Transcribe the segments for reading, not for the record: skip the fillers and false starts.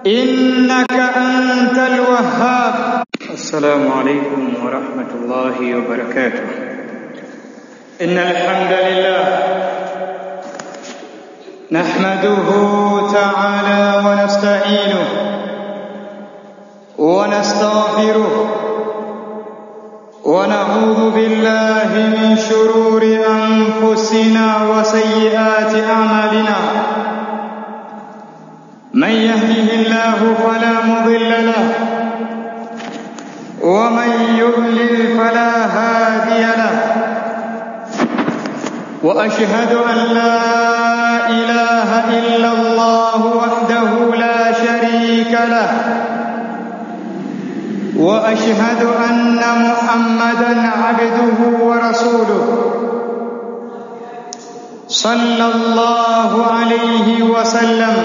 إنك أنت الوهاب. السلام عليكم ورحمة الله وبركاته. إن الحمد لله نحمده تعالى ونستعينه ونستغفره ونعوذ بالله من شرور أنفسنا وسيئات أعمالنا. من يهده الله فلا مضل له ومن يضلل فلا هادي له. وأشهد أن لا إله إلا الله وحده لا شريك له. وأشهد أن محمدًا عبده ورسوله صلى الله عليه وسلم.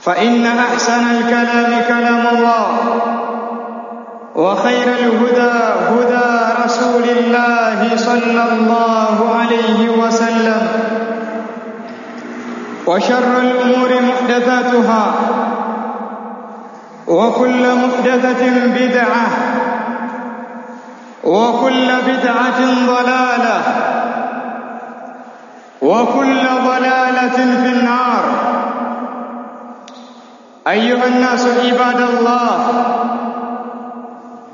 فإن أحسن الكلام كلام الله وخير الهدى هدى رسول الله صلى الله عليه وسلم. وشر الأمور محدثاتها وكل محدثة بدعة وكل بدعة ضلالة وكل ضلالة في النار. أيها الناس عباد الله،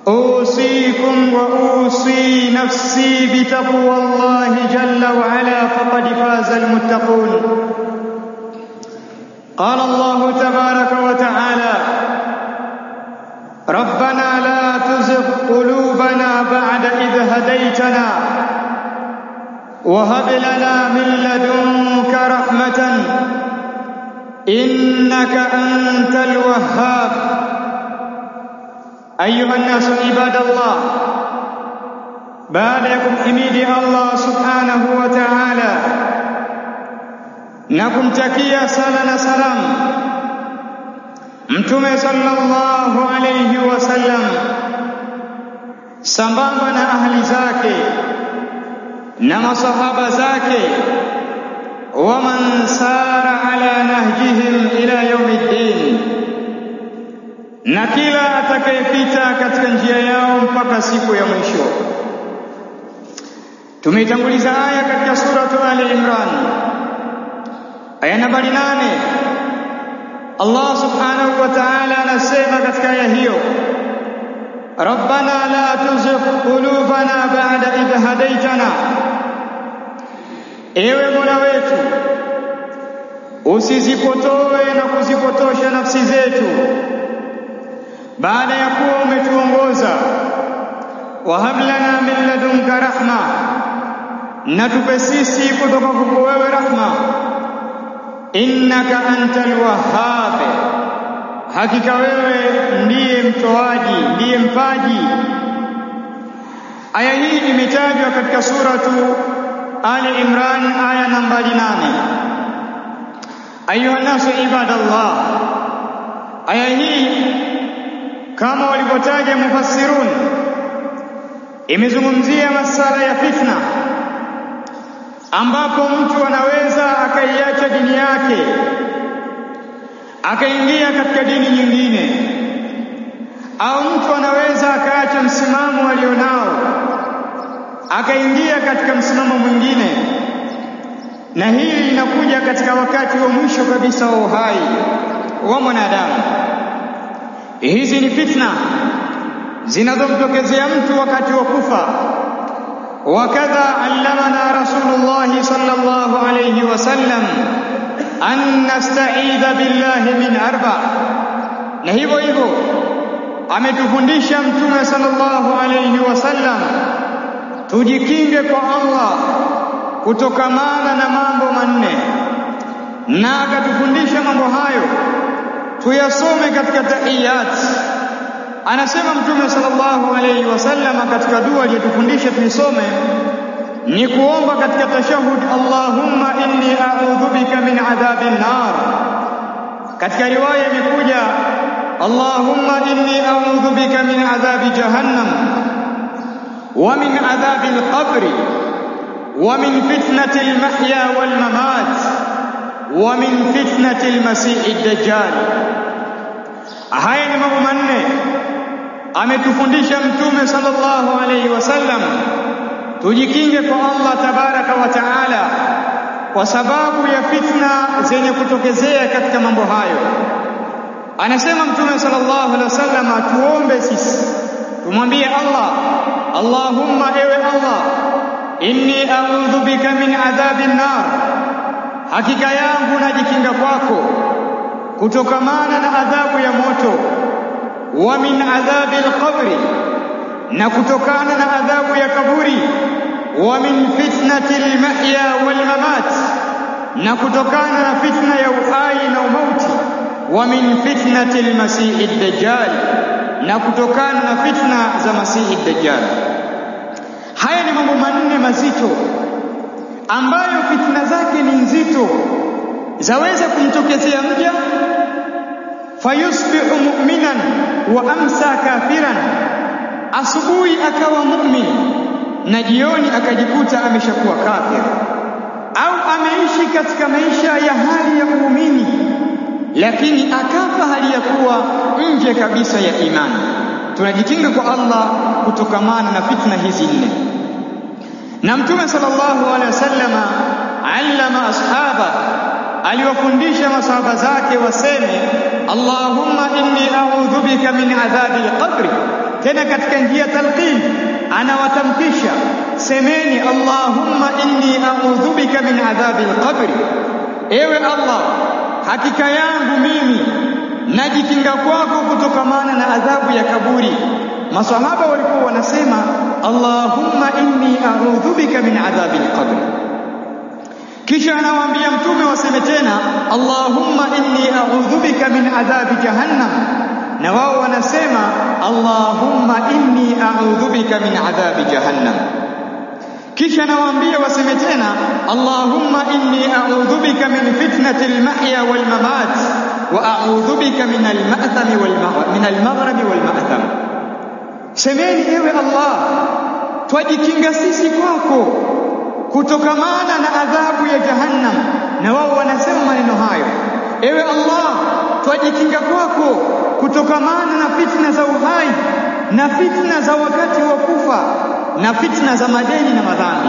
أوصيكم وأوصي نفسي بتقوى الله جل وعلا، فقد فاز المتقون. قال الله تبارك وتعالى: ربنا لا تزغ قلوبنا بعد إذ هديتنا وهب لنا من لدنك رحمة إنك أنت الوهاب. أيها الناس عباد الله، بعدكم حميد الله سبحانه وتعالى نكم تكيا سلام سلام Mtume sallallahu alayhi wasallam sambamba na ahli zake na masahaba zake, wa man sara ala nahjihim ila yaumiddin, na kila atakayepita katika njia yao mpaka siku ya mwisho. Tumeitanguliza aya katika suratu Ali Imran, aya nambari 8. Allah subhanahu wa ta'ala anasema katika aya hiyo: Rabbana la tuzigh qulubana ba'da idh hadaytana, ewe Mola wetu usizipotoe na kuzipotosha nafsi zetu baada ya kuwa umetuongoza. Wa hab lana min ladunka rahma, na tupe sisi kutoka kwako wewe rahma. Innaka antal wahhab, hakika wewe ndiye mtoaji, ndiye mpaji. Aya hii imetajwa katika suratu Ali Imran aya nambari 8. Ayuha nasu ibadallah, aya hii kama walivyotaja mufassirun imezungumzia masala ya fitna, ambapo mtu anaweza akaiacha dini yake akaingia katika dini nyingine, au mtu anaweza akaacha msimamo alionao akaingia katika msimamo mwingine. Na hili linakuja katika wakati wa mwisho kabisa wa uhai wa mwanadamu. Hizi ni fitna zinazomtokezea mtu wakati wa kufa. وكذا علمنا رسول الله صلى الله عليه وسلم أن نستعيذ بالله من 4. na hivyo hivyo ametufundisha Mtume sallallahu alayhi wasallam tujikinge kwa Allah kutokamana na mambo 4, na akatufundisha mambo hayo tuyasome katika tahiyat. Anasema Mtume sallallahu alayhi wasallam katika dua aliyotufundisha tuisome ni kuomba katika tashahud: Allahumma inni a'udhu bika min adhabin nar. Katika riwaya imekuja Allahumma inni a'udhu bika min adhabi jahannam wa min adhabil qabri wa min fitnatil mahya wal mamat wa min fitnati al-masih ad-dajjal. Haya ni mambo manne ametufundisha Mtume sallallahu alayhi wasallam tujikinge kwa Allah tabaraka wa taala kwa sababu ya fitna zenye kutokezea katika mambo hayo. Anasema Mtume sallallahu alaihi wasallam tuombe sisi, tumwambie Allah, Allahumma, ewe Allah, inni a'udhu bika min adhabin nar, hakika yangu najikinga kwako kutokamana na adhabu ya moto, wa min adhabil qabri, na kutokana na adhabu ya kaburi, wa min fitnatil mahya wal mamat, na kutokana na fitna ya uhai na umauti, wa min fitnatil masih ad-dajjal, na kutokana na fitna za masih ad-dajjal. Haya ni mambo manne mazito ambayo fitna zake ni nzito, zaweza kumtokezea mja fayusbihu mu'minan wa amsa kafiran, asubuhi akawa mu'min na jioni akajikuta ameshakuwa kafir, au ameishi katika maisha ya hali ya muumini lakini akafa hali ya kuwa nje kabisa ya imani. Tunajikinga kwa Allah kutokamana na fitna hizi nne. Na Mtume sallallahu alaihi wasallam allama ashaba, aliwafundisha masahaba zake waseme Allahumma inni a'udhu bika min adhabil qabri. Tena katika njia talqin anawatamkisha, semeni Allahumma inni a'udhu bika min adhabil qabri, ewe Allah, hakika yangu mimi najikinga kwako kutokamana na adhabu ya kaburi. Masahaba walikuwa wanasema Allahumma inni a'udhu bika min adhabil qabri. Kisha anawaambia Mtume waseme tena Allahumma inni a'udhu bika min adhabi jahannam, na wao wanasema Allahumma inni a'udhu bika min adhabi jahannam. Kisha anawaambia waseme tena Allahumma inni a'udhu bika min fitnati al-mahya wal mamat wa a'udhu bika min al-ma'tham min al-maghrib wal ma'tham. Semeni ewe Allah, twajikinga sisi kwako kutokamana na adhabu ya jahannam, na wao wanasema maneno hayo, ewe Allah, twajikinga kwako kutokamana na fitna za uhai na fitna za wakati wa kufa na fitna za madeni na madhambi.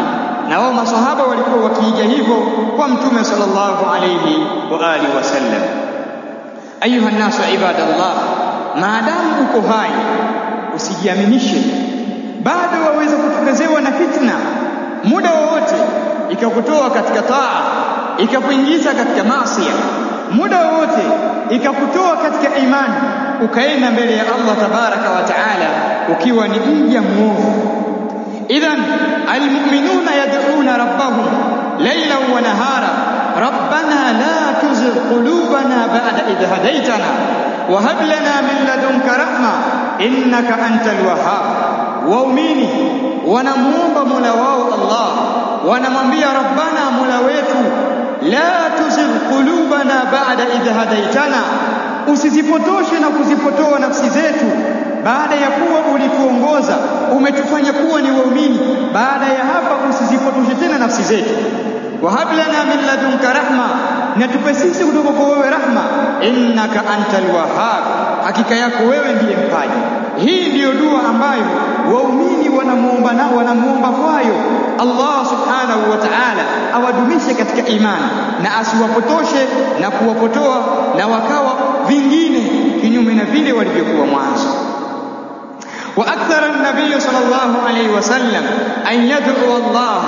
Na wao masahaba walikuwa wakiiga hivyo kwa Mtume sallallahu alayhi wa alihi wasallam. Ayuha nasu ibadallah, maadamu uko hai usijiaminishe, bado waweza kutokezewa na fitna muda wowote, ikakutoa katika taa, ikakuingiza katika maasi, muda wowote ikakutoa katika imani, ukaenda mbele ya Allah tabaraka wa taala ukiwa ni mja muovu. Idhan almu'minuna yad'una rabbahum laylan wa nahara rabbana la tuzigh qulubana ba'da idh hadaytana wa hab lana min ladunka rahma innaka antal wahhab. Waumini wanamuomba Mola wao Allah, wanamwambia Rabbana, Mola wetu, la tuzigh qulubana ba'da idh hadaytana, usizipotoshe na kuzipotoa nafsi zetu baada ya kuwa ulituongoza, umetufanya kuwa ni waumini. Baada ya hapa usizipotoshe tena nafsi zetu. Wa hab lana min ladunka rahma, na tupe sisi kutoka kwa wewe rahma, innaka antal wahhab, hakika yako wewe ndiye mpaji. Hii ndiyo dua ambayo waumini wanamuomba kwayo Allah subhanahu wa ta'ala awadumishe katika imani na asiwapotoshe na kuwapotoa na wakawa vingine kinyume na vile walivyokuwa mwanzo. وأكثر النبي صلى الله عليه وسلم أن يدعو الله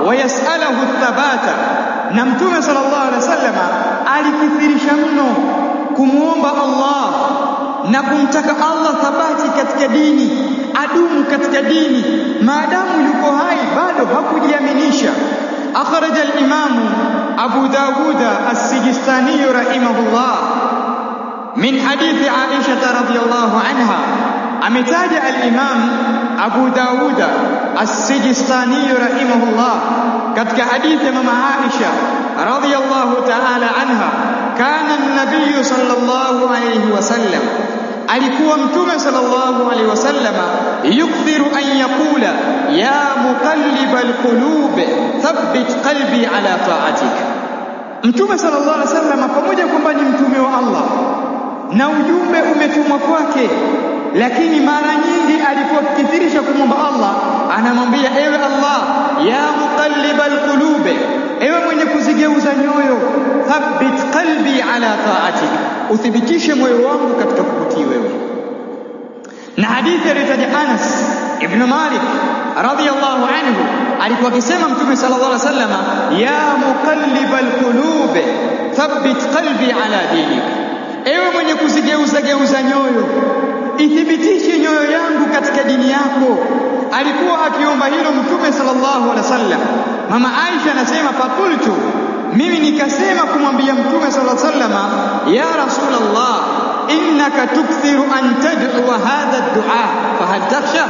ويسأله الثبات. نمتوم صلى الله عليه وسلم alikithirisha mno kumuomba Allah na kumtaka Allah thabati katika dini, adumu katika dini maadamu yuko hai, bado hakujiaminisha. Akhraj al-Imam Abu Dawud as-Sijistani rahimahullah min hadithi Aisha radhiyallahu anha, ametaja al-Imam Abu Dawud as-Sijistani rahimahullah katika hadithi ya mama Aisha radhiyallahu ta'ala anha, kana an-nabiy sallallahu alayhi wasallam, alikuwa Mtume sallallahu alayhi wasallam yukthiru an yaqula ya muqallibal qulub thabbit qalbi ala ta'atik. Mtume sallallahu alaihi wasallam pamoja kwamba ni mtume wa Allah na ujumbe umetumwa kwake, lakini mara nyingi alipokithirisha kumwomba Allah, anamwambia ewe Allah, ya muqallibal qulub, ewe mwenye kuzigeuza nyoyo, thabbit qalbi ala ta'atik, uthibitishe moyo wangu katika kukutii wewe. Na hadithi aliyotaja Anas ibn Malik radhiyallahu anhu alikuwa akisema Mtume sallallahu alaihi wasallam, ya muqallibal qulub thabbit qalbi ala dinik, ewe mwenye kuzigeuza nyoyo, ithibitishe nyoyo yangu katika dini yako. Alikuwa akiomba hilo Mtume sallallahu alaihi wasallam. Mama Aisha anasema, fakultu, mimi nikasema kumwambia Mtume sallallahu alaihi wasallam, ya Rasulullah, innaka tukthiru an tad'u hadha ad-du'a fahal takhsha,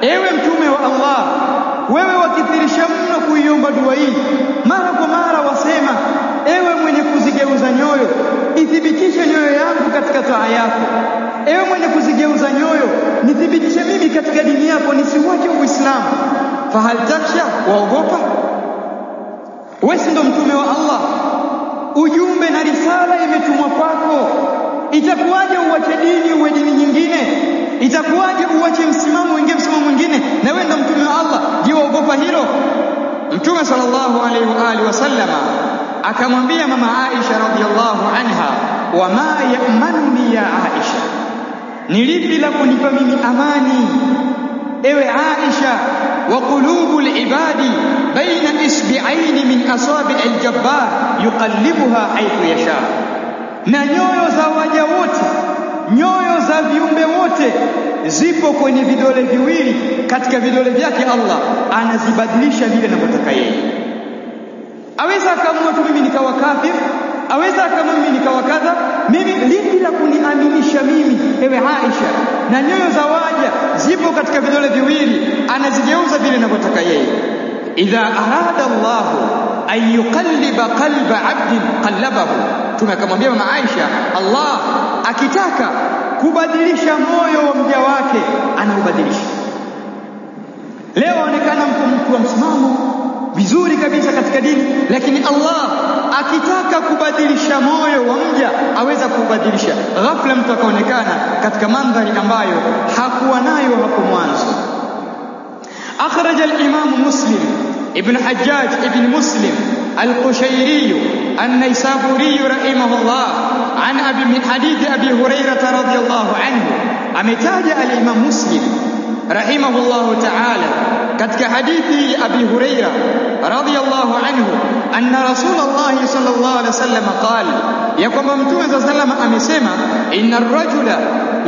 ewe Mtume wa Allah, wewe wakithirisha mno kuiomba dua hii, mara kwa mara wasema, ewe mwenye kuzigeuza nyoyo, ithibitishe nyoyo yangu katika taa yako. Ewe mwenye kuzigeuza nyoyo, nithibitishe mimi katika dini yako, nisiwache Uislamu. Fahal takhsha, waogopa? Wewe ndo mtume wa Allah, ujumbe na risala imetumwa kwako. Itakuwaje uache dini uwe dini nyingine? Itakuwaje uache msimamo uingie msimamo mwingine, na wewe ndo mtume wa Allah? Je, waogopa hilo? Mtume sallallahu alaihi wa alihi wasallama akamwambia mama Aisha radhiyallahu anha, wama ya'manuni ya Aisha, ni lipi la kunipa mimi amani ewe Aisha? Wa qulubul ibadi baina isbi'aini min asabi'il jabbar yuqallibuha haythu yasha, na nyoyo za waja wote, nyoyo za viumbe wote zipo kwenye vidole viwili katika vidole vyake Allah, anazibadilisha vile anavyotaka yeye. Aweza akamua tu mimi nikawa kafir, aweza akamua mimi nikawa kadha. Mimi lipi la kuniaminisha mimi ewe Aisha? Na nyoyo za waja zipo katika vidole viwili, anazigeuza vile anavyotaka yeye. Idha arada Allah an yuqalliba qalba 'abdin qallabahu, tumekamwambia mama Aisha, Allah akitaka kubadilisha moyo wa mja wake anaubadilisha. Leo onekana mtu wa msimamo vizuri kabisa katika dini, lakini Allah akitaka kubadilisha moyo wa mja aweza kubadilisha. Ghafla mtu akaonekana katika mandhari ambayo hakuwa nayo hapo mwanzo. Akhraj al-Imam Muslim ibn Hajjaj ibn Muslim al-Qushayri an-Naysaburi rahimahullah an min hadith Abi Hurairah radhiyallahu anhu, ametaja al-Imam Muslim rahimahullah ta'ala katika hadithi ya Abi Hurairah radhiyallahu anhu, anna Rasulullah sallallahu alaihi wasallam qala, ya kwamba Mtume sallallahu alaihi wasallam amesema, inna ar-rajula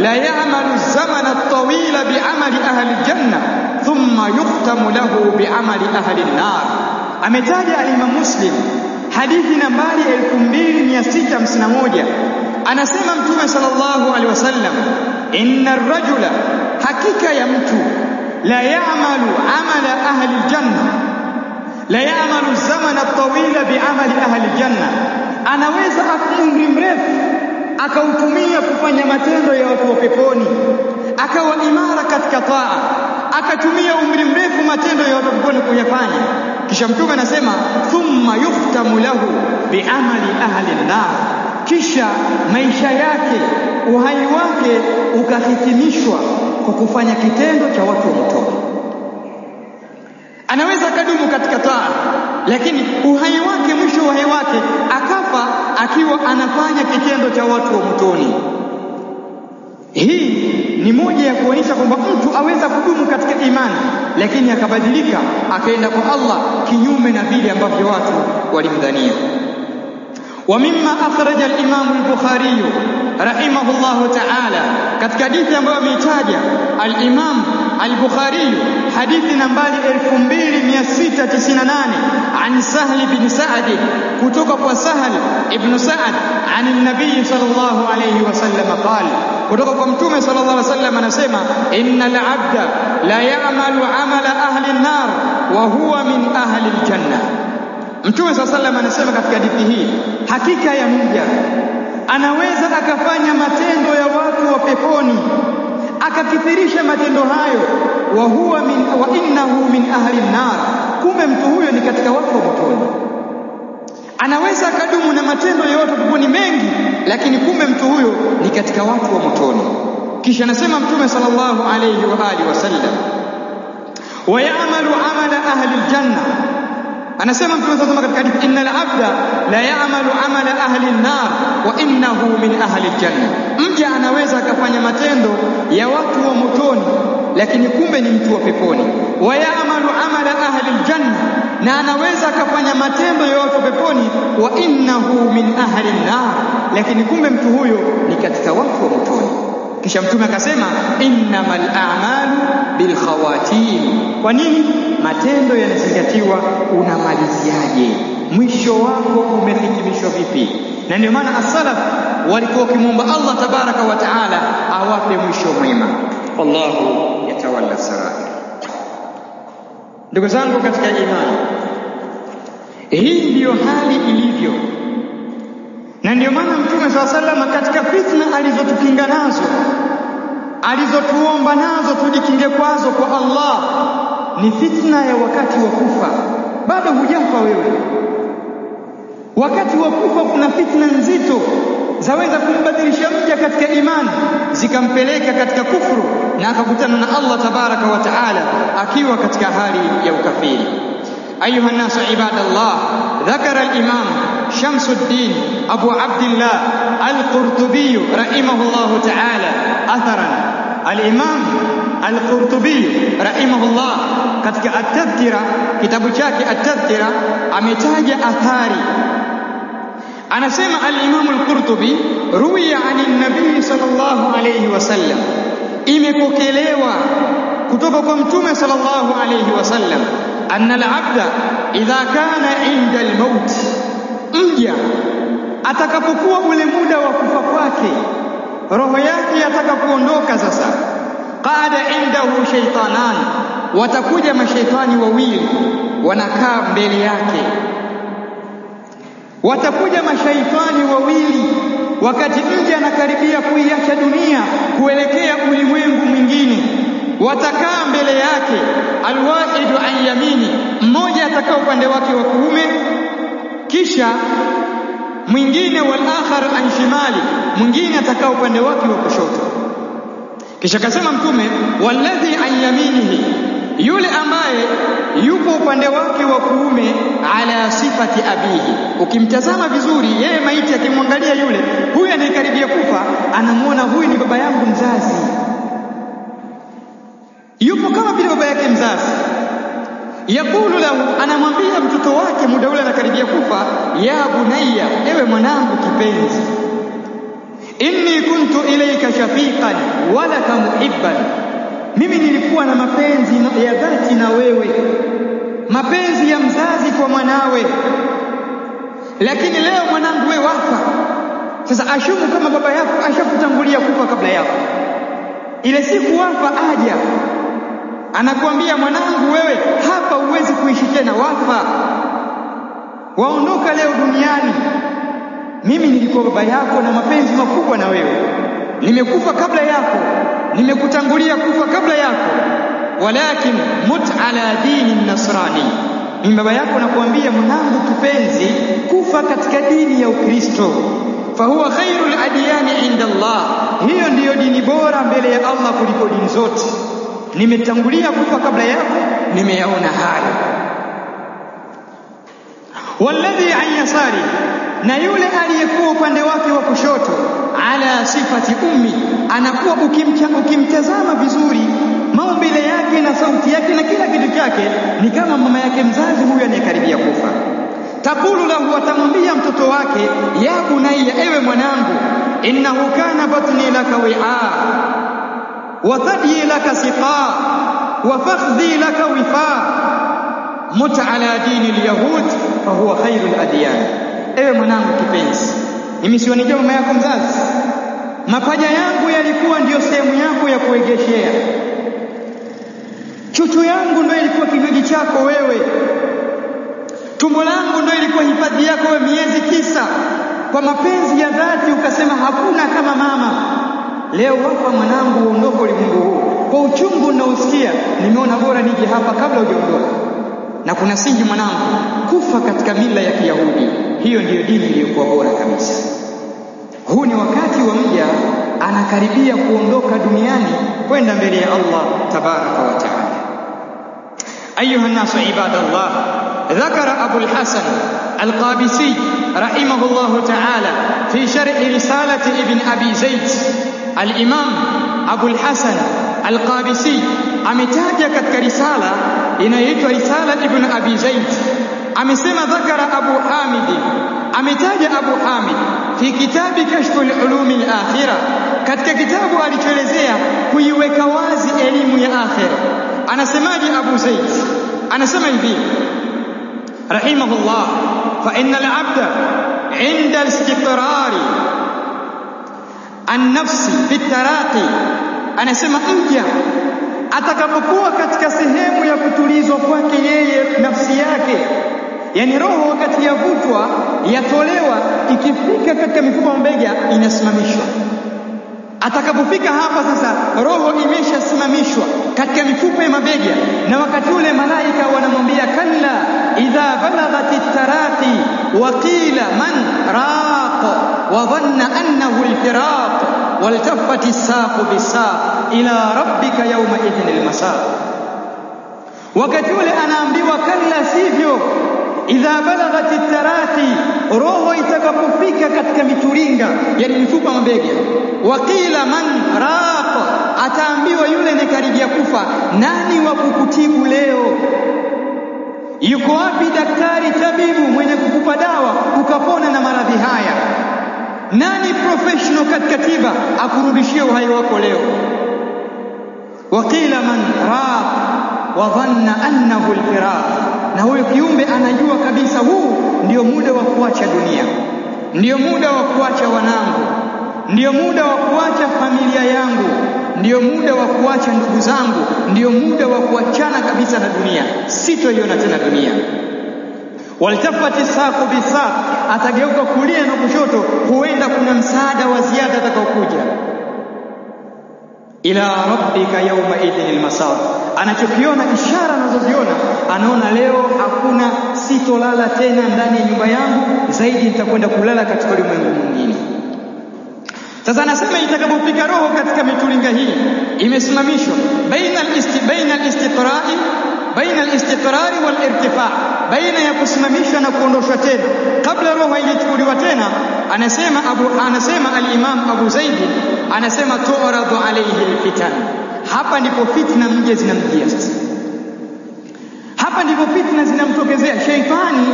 la ya'malu az-zamana at-tawila bi'amali ahli al-janna thumma yukhtamu lahu bi'amali ahli an-nar. Ametaja al-Imam Muslim hadithi nambari 2651, anasema Mtume sallallahu alaihi wasallam, inna ar-rajula, hakika ya mtu, la ya'malu amala ahli al-janna, la ya'malu az-zamana at-tawila bi'amali ahli al-janna, anaweza umri mrefu akautumia kufanya matendo ya watu wa peponi, akawa imara katika taa, akatumia umri mrefu matendo ya watu wa peponi kuyafanya, kisha Mtume anasema thumma yuftamu lahu bi'amali ahli an-nar, kisha maisha yake, uhai wake ukahitimishwa kwa kufanya kitendo cha watu wa motoni. Anaweza akadumu katika taa, lakini uhai wake, mwisho wa uhai wake akafa akiwa anafanya kitendo cha watu wa motoni. Hii ni moja ya kuonyesha kwamba mtu aweza kudumu katika imani, lakini akabadilika akaenda kwa Allah kinyume na vile ambavyo watu walimdhania. ومما أخرج الإمام البخاري رحمه الله تعالى katika hadithi ambayo ameitaja al-Imam al-Bukhari, hadithi nambari 2698, an Sahl bin Sa'd, kutoka kwa Sahl ibn Sa'd, an an-nabii sallallahu alayhi wasallam qala, kutoka kwa Mtume sallallahu alayhi wasallam anasema, innal 'abda la ya'malu 'amala ahli an-nar wa huwa min ahli al-janna. Mtume sallallahu alayhi wasallam anasema katika hadithi hii, hakika ya mja anaweza akafanya matendo ya watu wa peponi, akakithirisha matendo hayo, wa innahu min ahli an-nar, kumbe mtu huyo ni katika watu wa motoni. anaweza akadumu na matendo ya watu peponi mengi, lakini kumbe mtu huyo ni katika watu wa motoni. Kisha anasema Mtume sallallahu alayhi wa alihi wasallam, wa ya'malu amala ahli aljanna, anasema Mtume sallallahu katika hadithi, innal abda la ya'malu amala ahli an-nar wa innahu min ahli aljanna, mja anaweza akafanya matendo ya watu wa motoni lakini kumbe ni mtu wa peponi. Wa ya'malu amala ahli aljanna, na anaweza akafanya matendo ya watu wa peponi, wa innahu min ahli an-nar, lakini kumbe mtu huyo ni katika watu wa motoni. Kisha Mtume akasema innamal a'malu bil khawatim. Kwa nini? Matendo yanazingatiwa unamaliziaje, mwisho wako umehitimishwa vipi. Na ndio maana as-salaf walikuwa wakimwomba Allah tabaraka wa taala awape mwisho mwema. Wallahu yatawalla sarair. Ndugu zangu katika imani, hii ndiyo hali ilivyo, na ndio maana Mtume SAW katika fitna alizotukinga nazo, alizotuomba nazo tujikinge kwazo kwa Allah, ni fitna ya wakati wa kufa. Bado hujafa wewe, wakati wa kufa kuna fitna nzito zaweza kumbadilisha mja katika imani, zikampeleka katika kufuru na akakutana na Allah tabaraka wa taala akiwa katika hali ya ukafiri. أيها الناس عباد الله، ذكر الإمام شمس الدين أبو عبد الله القرطبي رحمه الله تعالى أثرا. الإمام القرطبي رحمه الله katika at-tadhkira, kitabu chake at-tadhkira, ametaja athari. Anasema al-Imam al-Qurtubi, ruwiya anin nabii sallallahu alayhi wasallam, imepokelewa kutoka kwa Mtume sallallahu alayhi wasallam, anna al-abda idha kana inda al-maut, mja atakapokuwa ule muda wa kufa kwake, roho yake atakapoondoka sasa, qada indahu shaytanan, watakuja mashaitani wawili wanakaa mbele yake. Watakuja mashaitani wawili wakati mja anakaribia kuiacha dunia kuelekea ulimwengu mwingine, watakaa mbele yake. Alwahidu an yamini, mmoja atakaa upande wake wa kuume, kisha mwingine wal akhar an shimali, mwingine atakaa upande wake wa kushoto. Kisha kasema Mtume, walladhi an yaminihi, yule ambaye yupo upande wake wa kuume, ala sifati abihi, ukimtazama vizuri yeye maiti, akimwangalia yule huyu anayekaribia kufa, anamuona huyu ni baba yangu mzazi, yupo kama vile baba yake mzazi. Yakulu lahu, anamwambia mtoto wake muda ule anakaribia kufa, ya bunayya, ewe mwanangu kipenzi, inni kuntu ilayka shafiqan wa laka muhibban, mimi nilikuwa na mapenzi ya dhati na wewe, mapenzi ya mzazi kwa mwanawe, lakini leo mwanangu wewe wafa. Sasa ashumu kama baba yako ashakutangulia kufa kabla yako, ile siku wafa aja anakuambia, mwanangu wewe hapa huwezi kuishi tena, wafa, waondoka leo duniani. Mimi nilikuwa baba yako na mapenzi makubwa na wewe, nimekufa kabla yako, nimekutangulia kufa kabla yako, walakin mut ala dini nasrani, mimi baba yako nakuambia mwanangu kipenzi, kufa katika dini ya Ukristo. Fahuwa khairul adiyani inda Allah, hiyo ndiyo dini bora mbele ya Allah kuliko dini zote. Nimetangulia kufa kabla yako, nimeyaona hayo. Walladhi an yasari, na yule aliyekuwa upande wake wa kushoto, ala sifati ummi, anakuwa ukimtazama vizuri maumbile yake na sauti yake na kila kitu chake ni kama mama yake mzazi huyu anayekaribia kufa. Taqulu lahu, atamwambia mtoto wake, ya bunayya, ewe mwanangu, innahu kana batni laka wi'a wa thadyi laka siqa wa fakhdhi laka wifa, mut ala dini al-yahud fa huwa khairul adyan. Ewe mwanangu kipenzi, mimi siwanijua mama yako mzazi, mapaja yangu yalikuwa ndiyo sehemu yako ya kuegeshea, chuchu yangu ndio ilikuwa kinywaji chako wewe, tumbo langu ndio ilikuwa hifadhi yako wewe miezi 9. Kwa mapenzi ya dhati ukasema hakuna kama mama. Leo wafa mwanangu, uondoka ulimwengu huu, kwa uchungu unaosikia, nimeona bora nije hapa kabla hujaondoka. Na kuna singi mwanangu, kufa katika mila ya Kiyahudi, hiyo ndiyo dini iliyokuwa bora kabisa. Huu ni wakati wa mja anakaribia kuondoka duniani kwenda mbele ya Allah tabaraka wa taala. Ayuha nasu ibadallah, dhakara Abu al-Hasan al-Qabisi rahimahullahu ta'ala fi sharh risalati ibn Abi Zayd. Al-Imam Abu al-Hasan al-Qabisi ametaja katika risala inayoitwa Risala ibn Abi Zayd, amesema dhakara Abu Hamid, ametaja Abu Hamid fi kitabi Kashful Ulum al-Akhirah, katika kitabu alichoelezea kuiweka wazi elimu ya akhira. Anasemaje Abu Zayd? Anasema hivi rahimahullah, fa innal abda inda al-istiqrari an-nafsi fi taraqi, anasema mja atakapokuwa katika sehemu ya kutulizwa kwake yeye nafsi yake, yani roho wakati yavutwa yatolewa, ikifika katika mifupa ya mabega inasimamishwa. Atakapofika hapa sasa, roho imeshasimamishwa katika mifupa ya mabega, na wakati ule malaika wanamwambia kalla idha balaghat at-taraqi wa qila man raq wa dhanna annahu al-firaq waltaffat as-saq bis-saq ila rabbika yawma idhin al-masaq. Wakati ule anaambiwa kalla, sivyo, idha balaghat at-taraqi, roho itakapofika katika mituringa, yani mifupa mabega, waqila man raq, ataambiwa yule anayekaribia kufa, nani wa kukutibu leo? Yuko wapi daktari tabibu mwenye kukupa dawa ukapona na maradhi haya? Nani professional katika tiba akurudishie uhai wako leo? Waqila man raq wa dhanna annahu al-firaq, na huyo kiumbe anajua kabisa huu ndio muda wa kuacha dunia, ndio muda wa kuacha wanangu, ndio muda wa kuacha familia yangu, ndio muda wa kuacha ndugu zangu, ndio muda wa kuachana kabisa na dunia, sitoiona tena dunia. Waltafati saqu bisaq, atageuka kulia na kushoto, huenda kuna msaada wa ziada atakaokuja. Ila rabbika yawma idhin almasaq, anachokiona, ishara anazoziona, anaona leo hakuna, sitolala tena ndani ya nyumba yangu, zaidi nitakwenda kulala katika ulimwengu mwingine. Sasa anasema itakapofika roho katika mitulinga hii imesimamishwa baina al-istiqrari wal irtifa, baina ya kusimamishwa na kuondoshwa tena, kabla roho haijachukuliwa tena. Anasema al-Imam Abu Zaid, anasema tu'radu alayhi al-fitan, hapa ndipo fitna mje zinamjia. Sasa hapa ndipo fitna zinamtokezea. Sheitani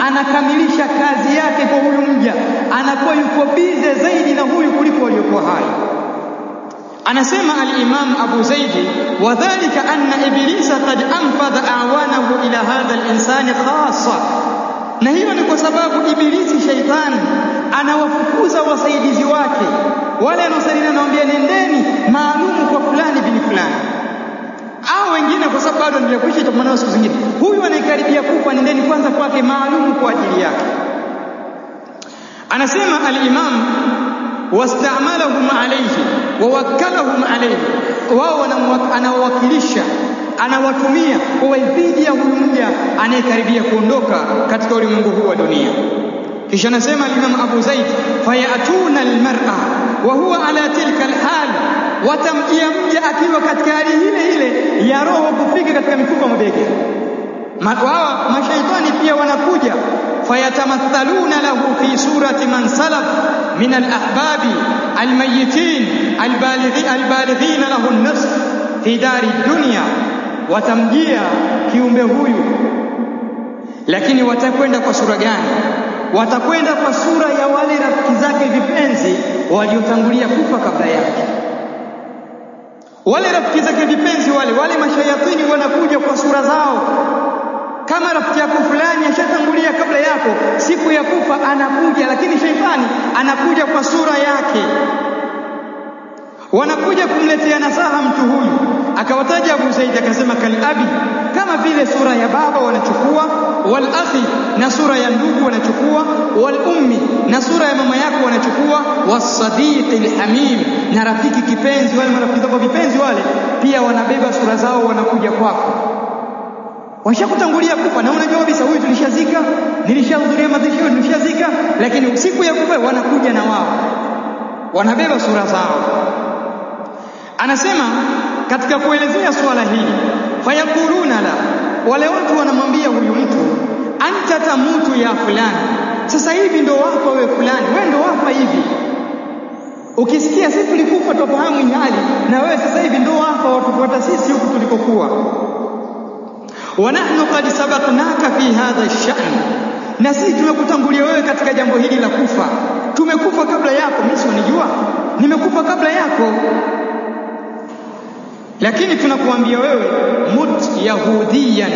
anakamilisha kazi yake kwa huyu mja, anakuwa yuko bize zaidi na huyu kuliko waliokuwa hai. Anasema al-Imam Abu Zaid, wadhālika anna iblisa qad anfadha a'wanahu ila hadha al-insani khassa, na hiyo ni kwa sababu ibilisi, sheitani, anawafukuza wasaidizi wake wale wanaosaidia, anawaambia nendeni maalum kwa fulani bin fulani, au wengine kwa sababu bado ndio kuishi tutamwona siku zingine, huyu anayekaribia kufa, nendeni kwanza kwake maalum kwa ajili yake. Anasema al-Imam, wasta'malahum alayhi wa wakkalahum alayhi, wao anawawakilisha, anawatumia kwa dhidi ya huyu mja anayekaribia kuondoka katika ulimwengu huu wa dunia. Kisha anasema al-Imam Abu Zaid, fayatuna al-mar'a wa huwa ala tilka al-hal, watamjia mja akiwa katika hali ile ile ya roho kufika katika mifupa mabega. Wao mashaitani pia wanakuja, fayatamathaluna lahu fi surati man salaf min al-ahbabi al-mayyitin al-balighina lahu an-nasr fi dari dunya, watamjia kiumbe huyu, lakini watakwenda kwa sura gani? Watakwenda kwa sura ya wale rafiki zake vipenzi waliotangulia kufa kabla yake. Wale rafiki zake vipenzi wale mashayatini wanakuja kwa sura zao. Kama rafiki yako fulani ashatangulia kabla yako, siku ya kufa anakuja, lakini sheitani anakuja kwa sura yake. Wanakuja kumletea nasaha mtu huyu. Akawataja Abu Zaid akasema kalabi, kama vile sura ya baba wanachukua, wal akhi, na sura ya ndugu wanachukua, wal ummi, na sura ya mama yako wanachukua, was-sadiqil hamim, na rafiki kipenzi, wale marafiki zako vipenzi wale pia wanabeba sura zao, wanakuja kwako. washakutangulia kufa, na unajua kabisa huyu tulishazika, nilishahudhuria mazishi, tulishazika, lakini siku ya kufa wanakuja na wao wanabeba sura zao. Anasema katika kuelezea swala hili, fayakuluna la, wale watu wanamwambia huyu mtu, anta tamutu ya fulani, sasa hivi ndo wafa wewe fulani, wewe ndo wafa hivi. Ukisikia sisi tulikufa tufahamu hali, na wewe sasa hivi ndo wafa, watufuata sisi huku tulikokuwa. wa nahnu qad sabaqnaka fi hadha ash-sha'n, na sisi tumekutangulia wewe katika jambo hili la kufa, tumekufa kabla yako. Mimi sinijua nimekufa kabla yako, lakini tunakuambia wewe, mut yahudiyan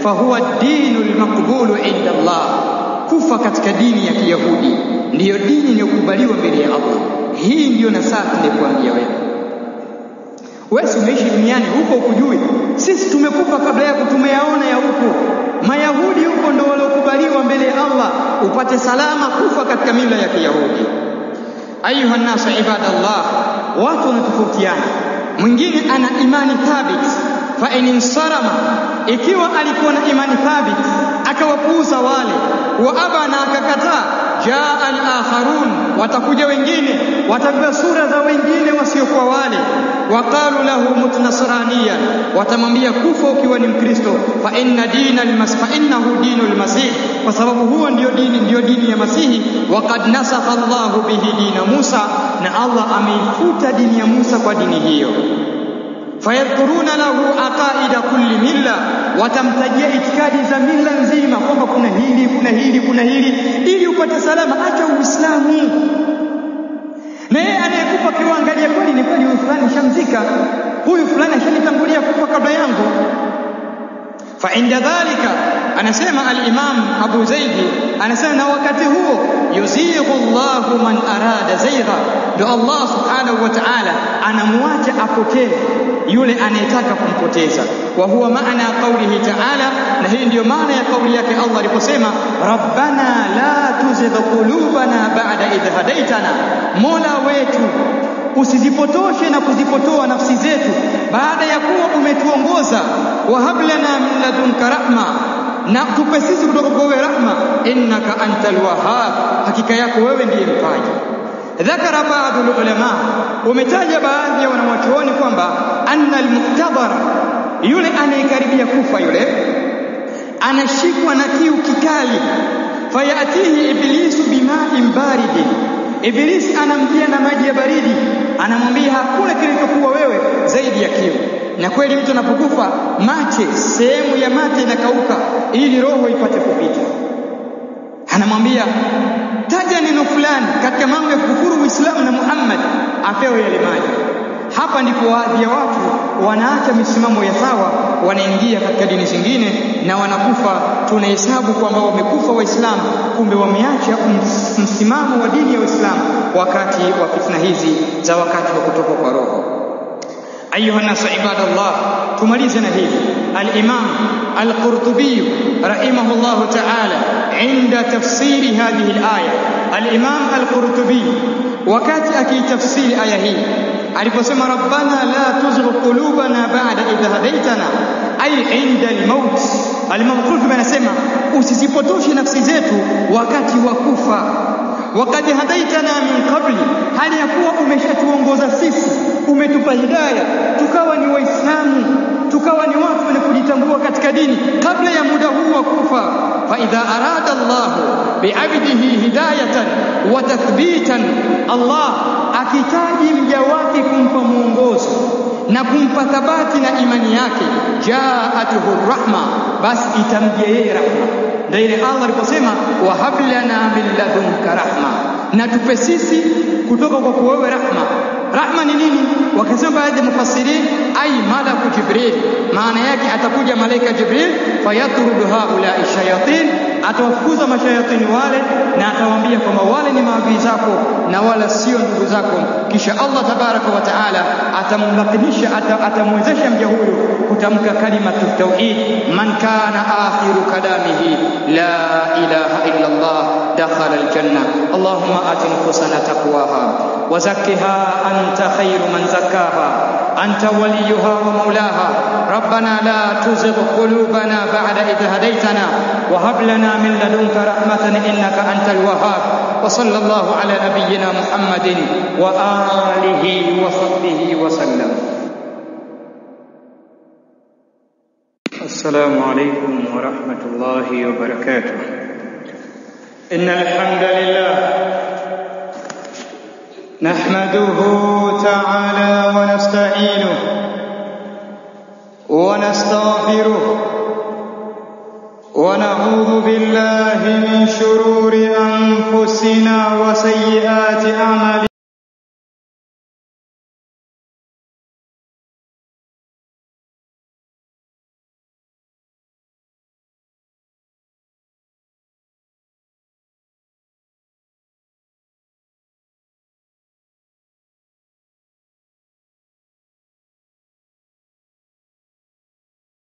fahuwa dinul maqbulu inda Allah, kufa katika dini ya Kiyahudi ndiyo dini inayokubaliwa mbele ya Allah. Hii ndiyo nasaha tunakuambia wewe. Wewe umeishi duniani huko ukujui, sisi tumekufa kabla yako, tumeyaona ya huko. Mayahudi huko ndio waliokubaliwa mbele ya Allah, upate salama kufa katika mila ya Kiyahudi. Ayuha nasu ibadallah, watu wanatofautiana. Mwingine ana imani thabit, fa in insarama, ikiwa alikuwa na imani thabit akawapuuza wale, wa abana akakataa, jaa al-akharun, watakuja wengine watabeba sura za wengine wasiokuwa wale, waqalu lahu mutnasraniya, watamwambia kufa ukiwa ni Mkristo, fa innahu dinul masih, kwa sababu huo ndio dini ya Masihi. Waqad nasakha Allahu bihi dina Musa, na Allah ameifuta dini ya Musa kwa dini hiyo. Fayadhkuruna lahu aqaida kulli milla, watamtajia itikadi za mila nzima kwamba kuna hili, ili upate salama. Acha Uislamu. Na yeye anayekufa kiwaangalia kweli ni kweli, huyu fulani shamzika, huyu fulani ashanitangulia kufa kabla yangu. Fa inda dhalika, anasema al-Imam Abu Zaidi, anasema na wakati huo, yuzighu Allahu man arada zaigha, ndio Allah subhanahu wa ta'ala anamwacha apotee yule anayetaka kumpoteza. Wa huwa maana qawlihi ta'ala, na hii ndio maana ya kauli yake Allah aliposema, rabbana la tuzigh qulubana ba'da idh hadaitana, mola wetu usizipotoshe na kuzipotoa nafsi zetu baada ya kuwa umetuongoza. Wa hab lana min ladunka rahma, na tupe sisi kutoka kwa wewe rahma, innaka antal wahhab, hakika yako wewe ndiye mpaji. Dhakara baadhi ya ulama, umetaja baadhi ya wanawachuoni kwamba anna al-muhtadar, yule anayekaribia kufa, yule anashikwa na kiu kikali, fayatihi iblisu bima'in barid, iblisi anamjia na maji ya baridi, anamwambia hakuna kilichokuwa wewe zaidi ya kiu. Na kweli mtu anapokufa mate, sehemu ya mate inakauka ili roho ipate kupita. Anamwambia taja neno fulani katika mambo ya kufuru Uislamu na Muhammad, apewe yale maji. Hapa ndipo baadhi ya watu wanaacha misimamo ya sawa, wanaingia katika dini zingine na wanakufa. Tunahesabu kwamba wamekufa Waislamu, kumbe wameacha msimamo wa dini ya Uislamu wakati wa fitna hizi za wakati wa kutoka kwa roho. Ayuha nasu ibadallah, tumalize na hili. Al-Imam Al-Qurtubi rahimahullah ta'ala, inda tafsiri hadhihi al-aya, Al-Imam Al-Qurtubi wakati akitafsiri aya hii aliposema rabbana la tuzigh qulubana ba'da idh hadaitana, ay inda al-maut. Al-Imam Qurtubi anasema usizipotoshe nafsi zetu wakati wa kufa. Waqad hadaitana min qabli, hali ya kuwa umeshatuongoza sisi, umetupa hidayah tukawa ni Waislamu, tukawa ni watu wenye kujitambua katika dini kabla ya muda huu wa kufa. Fa idha arada Allah bi'abdihi hidayatan wa tathbitan, Allah akitaji mja wake kumpa muongozo na kumpa thabati na imani yake, jaatuhu rahma, basi itamjia yeye rahma. Ndio ile Allah aliposema wa hab lana min ladunka rahma, na tupe sisi kutoka kwa wewe rahma. Rahma ni nini? Wakasema baadhi ya mufassirin, ay malaku Jibril, maana yake atakuja malaika Jibril, fayatrudu haula shayatin, atawafukuza mashayatini wale na atawaambia kwamba wale ni maadui zako na wala sio ndugu zako. Kisha Allah tabaraka wa taala atamlakinisha, atamwezesha mja huyo kutamka kalimatu tauhid, man kana akhiru kalamihi la ilaha illa Allah dakhala aljanna. Allahumma ati nufusana taqwaha wa zakkiha anta khairu man zakkaha أنت وليها ومولاها. ربنا لا تزغ قلوبنا بعد إذ هديتنا وهب لنا من لدنك رحمة إنك أنت الوهاب. وصلى الله على نبينا محمد وآله وصحبه وسلم. السلام عليكم ورحمة الله وبركاته. إن الحمد لله نحمده تعالى ونستعينه ونستغفره ونعوذ بالله من شرور أنفسنا وسيئات أعمالنا.